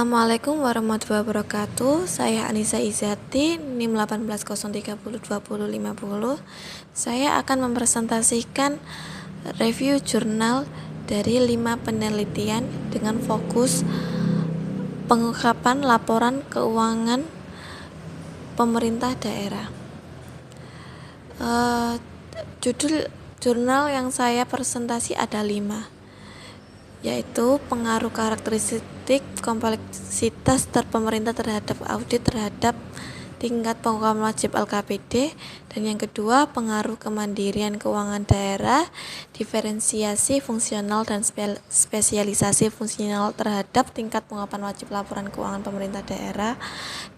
Assalamualaikum warahmatullahi wabarakatuh. Saya Anissa Izati, NIM 1803020050. Saya akan mempresentasikan review jurnal dari 5 penelitian dengan fokus pengungkapan laporan keuangan pemerintah daerah. Judul jurnal yang saya presentasi ada 5, yaitu pengaruh karakteristik kompleksitas pemerintah terhadap audit terhadap tingkat pengungkapan wajib LKPD, dan yang kedua pengaruh kemandirian keuangan daerah, diferensiasi fungsional dan spesialisasi fungsional terhadap tingkat pengungkapan wajib laporan keuangan pemerintah daerah,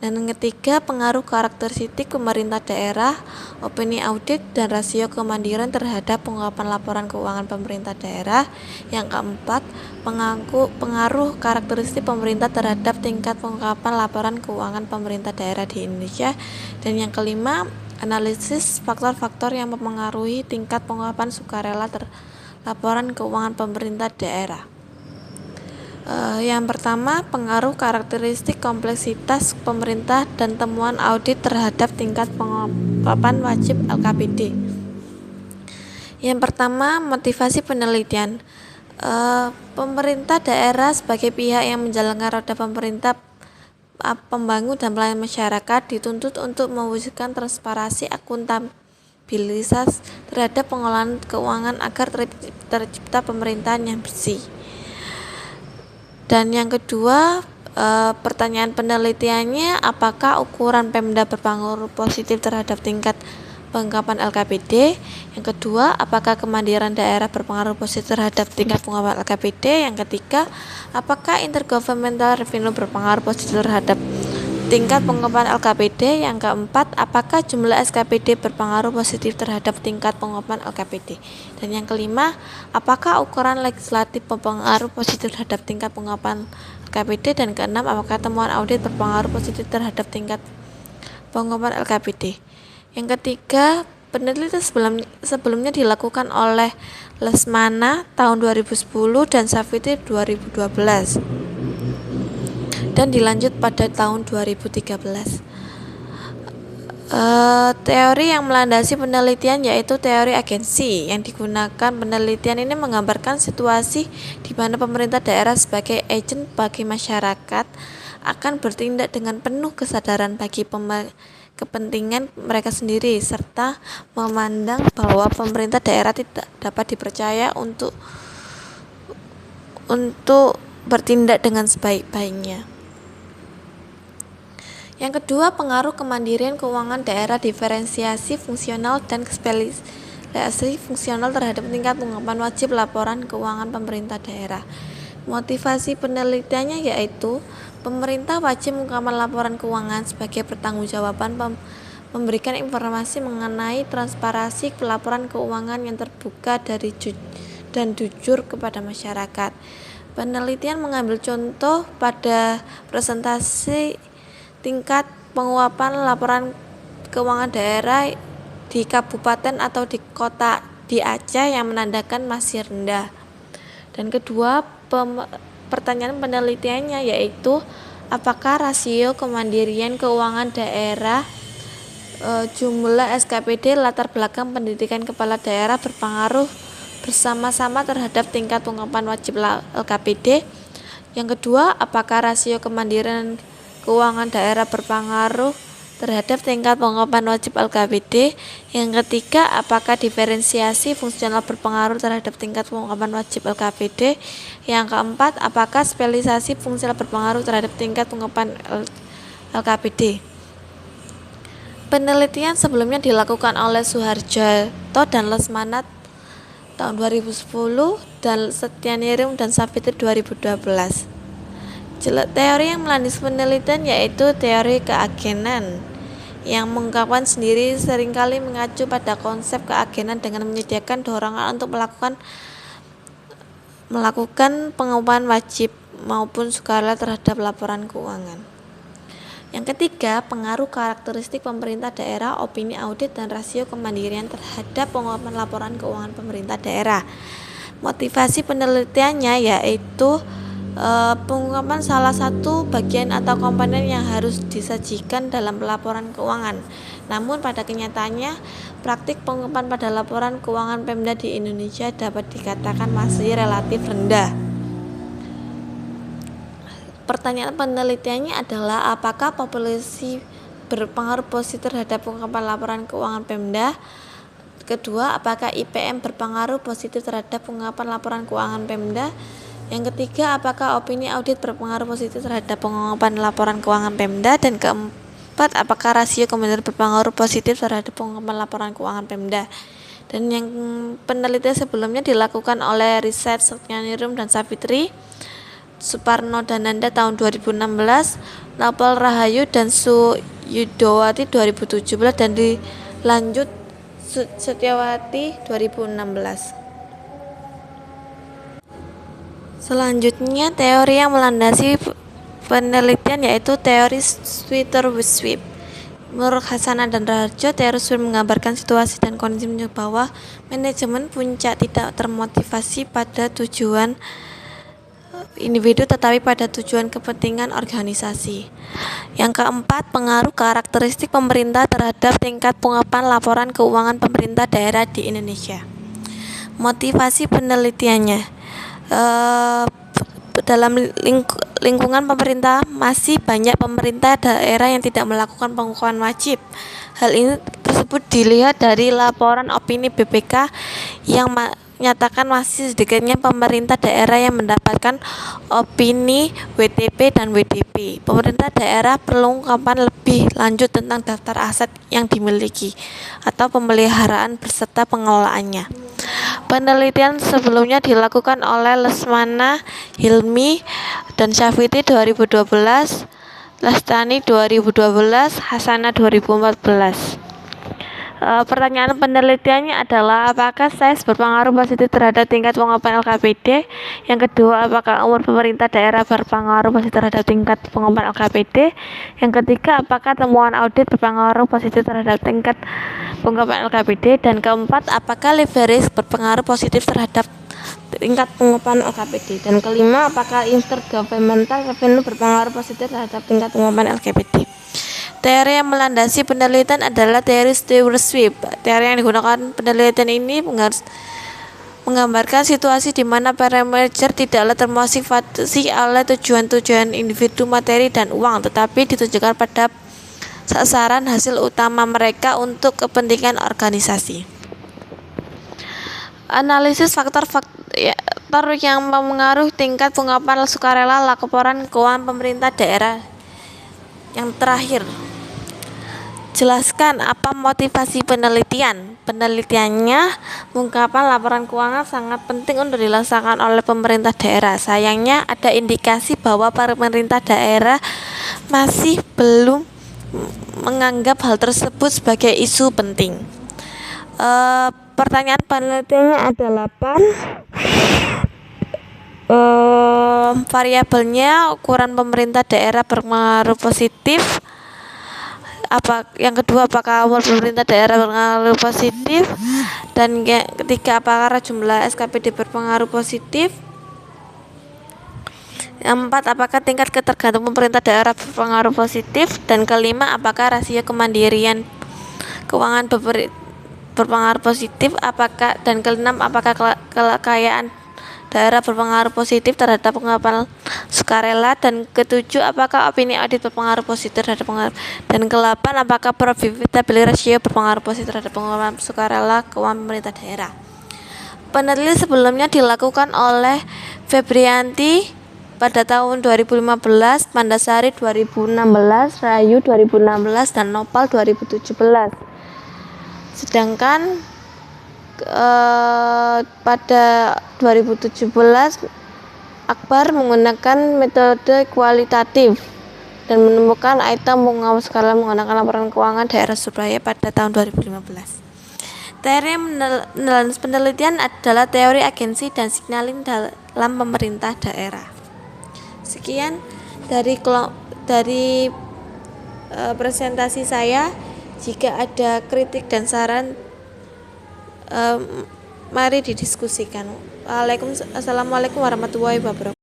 dan yang ketiga pengaruh karakteristik pemerintah daerah, opini audit dan rasio kemandirian terhadap pengungkapan laporan keuangan pemerintah daerah, yang keempat pengaruh karakteristik pemerintah terhadap tingkat pengungkapan laporan keuangan pemerintah daerah di Indonesia, dan yang kelima analisis faktor-faktor yang mempengaruhi tingkat pengungkapan sukarela laporan keuangan pemerintah daerah. Yang pertama, pengaruh karakteristik kompleksitas pemerintah dan temuan audit terhadap tingkat pengungkapan wajib LKPD. Yang pertama, motivasi penelitian. Pemerintah daerah sebagai pihak yang menjalankan roda pemerintah, pembangun dan pelayan masyarakat dituntut untuk mewujudkan transparansi akuntabilitas terhadap pengelolaan keuangan agar tercipta pemerintahan yang bersih. Dan yang kedua, pertanyaan penelitiannya, apakah ukuran Pemda berpengaruh positif terhadap tingkat pengungkapan LKPD? Yang kedua, apakah kemandirian daerah berpengaruh positif terhadap tingkat pengungkapan LKPD? Yang ketiga, apakah intergovernmental revenue berpengaruh positif terhadap tingkat pengungkapan LKPD? Yang keempat, apakah jumlah SKPD berpengaruh positif terhadap tingkat pengungkapan LKPD? Dan yang kelima, apakah ukuran legislatif berpengaruh positif terhadap tingkat pengungkapan LKPD? Dan keenam, apakah temuan audit berpengaruh positif terhadap tingkat pengungkapan LKPD? Yang ketiga, penelitian sebelumnya dilakukan oleh Lesmana tahun 2010 dan Savitri 2012 dan dilanjut pada tahun 2013. Teori yang melandasi penelitian yaitu teori agensi. Yang digunakan penelitian ini menggambarkan situasi di mana pemerintah daerah sebagai agen bagi masyarakat akan bertindak dengan penuh kesadaran bagi kepentingan mereka sendiri, serta memandang bahwa pemerintah daerah tidak dapat dipercaya untuk bertindak dengan sebaik-baiknya. Yang kedua, pengaruh kemandirian keuangan daerah, diferensiasi fungsional dan spesialisasi fungsional terhadap tingkat pengungkapan wajib laporan keuangan pemerintah daerah. Motivasi penelitiannya yaitu pemerintah wajib mengungkapkan laporan keuangan sebagai pertanggungjawaban memberikan informasi mengenai transparansi pelaporan keuangan yang terbuka dan jujur kepada masyarakat. Penelitian mengambil contoh pada presentasi tingkat pengungkapan laporan keuangan daerah di kabupaten atau di kota di Aceh yang menandakan masih rendah. Dan kedua, pertanyaan penelitiannya yaitu apakah rasio kemandirian keuangan daerah, jumlah SKPD, latar belakang pendidikan kepala daerah berpengaruh bersama-sama terhadap tingkat pengungkapan wajib LKPD. Yang kedua, apakah rasio kemandirian keuangan daerah berpengaruh terhadap tingkat pengungkapan wajib LKPD. Yang ketiga, apakah diferensiasi fungsional berpengaruh terhadap tingkat pengungkapan wajib LKPD. Yang keempat, apakah spesialisasi fungsional berpengaruh terhadap tingkat pengungkapan LKPD. Penelitian sebelumnya dilakukan oleh Suharjoto dan Lesmana tahun 2010 dan Setyanirim dan Savitri 2012. Teori yang melandasi penelitian yaitu teori keagenan, yang mengungkapkan sendiri seringkali mengacu pada konsep keagenan dengan menyediakan dorongan untuk melakukan pengungkapan wajib maupun sukarela terhadap laporan keuangan. Yang ketiga, pengaruh karakteristik pemerintah daerah, opini audit dan rasio kemandirian terhadap pengungkapan laporan keuangan pemerintah daerah. Motivasi penelitiannya yaitu Pengungkapan salah satu bagian atau komponen yang harus disajikan dalam laporan keuangan. Namun pada kenyataannya, praktik pengungkapan pada laporan keuangan Pemda di Indonesia dapat dikatakan masih relatif rendah. Pertanyaan penelitiannya adalah apakah populasi berpengaruh positif terhadap pengungkapan laporan keuangan Pemda? Kedua, apakah IPM berpengaruh positif terhadap pengungkapan laporan keuangan Pemda? Yang ketiga, apakah opini audit berpengaruh positif terhadap pengungkapan laporan keuangan Pemda? Dan keempat, apakah rasio kebenaran berpengaruh positif terhadap pengungkapan laporan keuangan Pemda? Dan yang penelitian sebelumnya dilakukan oleh Research Suknanirum dan Savitri, Suparno Dananda tahun 2016, Nopal Rahayu dan Suyudowati 2017, dan dilanjut Setiawati 2016. Selanjutnya, teori yang melandasi penelitian yaitu teori Sweater-Sweep. Menurut Hasanah dan Raharjo, teori Sweep menggambarkan situasi dan kondisi bahwa manajemen puncak tidak termotivasi pada tujuan individu tetapi pada tujuan kepentingan organisasi. Yang keempat, pengaruh karakteristik pemerintah terhadap tingkat pengungkapan laporan keuangan pemerintah daerah di Indonesia. Motivasi penelitiannya, dalam lingkungan pemerintah masih banyak pemerintah daerah yang tidak melakukan pengungkapan wajib. Hal ini tersebut dilihat dari laporan opini BPK yang menyatakan masih sedikitnya pemerintah daerah yang mendapatkan opini WTP dan WDP. Pemerintah daerah perlu ungkapan lebih lanjut tentang daftar aset yang dimiliki atau pemeliharaan beserta pengelolaannya. Penelitian sebelumnya dilakukan oleh Lesmana Hilmi dan Syafiti 2012, Lestani 2012, Hasanah 2014. Pertanyaan penelitiannya adalah apakah size berpengaruh positif terhadap tingkat pengungkapan LKPD? Yang kedua, apakah umur pemerintah daerah berpengaruh positif terhadap tingkat pengungkapan LKPD? Yang ketiga, apakah temuan audit berpengaruh positif terhadap tingkat pengungkapan LKPD? Dan keempat, apakah leverage berpengaruh positif terhadap tingkat pengungkapan LKPD? Dan kelima, apakah intergovernmental revenue berpengaruh positif terhadap tingkat pengungkapan LKPD? Teori yang melandasi penelitian adalah teori Stewart-Sweep. Teori yang digunakan penelitian ini menggambarkan situasi di mana para manajer tidaklah termotivasi oleh tujuan-tujuan individu, materi, dan uang, tetapi ditujukan pada sasaran hasil utama mereka untuk kepentingan organisasi. Analisis faktor yang mempengaruhi tingkat pengungkapan sukarela laporan keuangan pemerintah daerah. Yang terakhir, jelaskan apa motivasi penelitian. Penelitiannya, pengungkapan laporan keuangan sangat penting untuk dilaksanakan oleh pemerintah daerah. Sayangnya ada indikasi bahwa pemerintah daerah masih belum menganggap hal tersebut sebagai isu penting. Pertanyaan penelitiannya ada 8. Variabelnya, ukuran pemerintah daerah berpengaruh positif. Yang kedua, apakah umur pemerintah daerah berpengaruh positif? Dan yang ketiga, apakah jumlah SKPD berpengaruh positif? Yang keempat, apakah tingkat ketergantungan pemerintah daerah berpengaruh positif? Dan kelima, apakah rasio kemandirian keuangan berpengaruh positif? Dan keenam, apakah kekayaan daerah berpengaruh positif terhadap pengungkapan sukarela? Dan ketujuh, apakah opini audit berpengaruh positif terhadap pengungkapan? Dan ke-8, apakah profitability ratio berpengaruh positif terhadap pengungkapan sukarela keuangan pemerintah daerah? Penelitian sebelumnya dilakukan oleh Febrianti pada tahun 2015, Mandasari 2016, Rahayu 2016, dan Nopal 2017. Sedangkan pada 2017 Akbar menggunakan metode kualitatif dan menemukan item pengungkapan sukarela menggunakan laporan keuangan daerah Surabaya pada tahun 2015. Teori penelitian adalah teori agensi dan signaling dalam pemerintah daerah. Sekian dari presentasi saya. Jika ada kritik dan saran, mari didiskusikan. Assalamualaikum warahmatullahi wabarakatuh.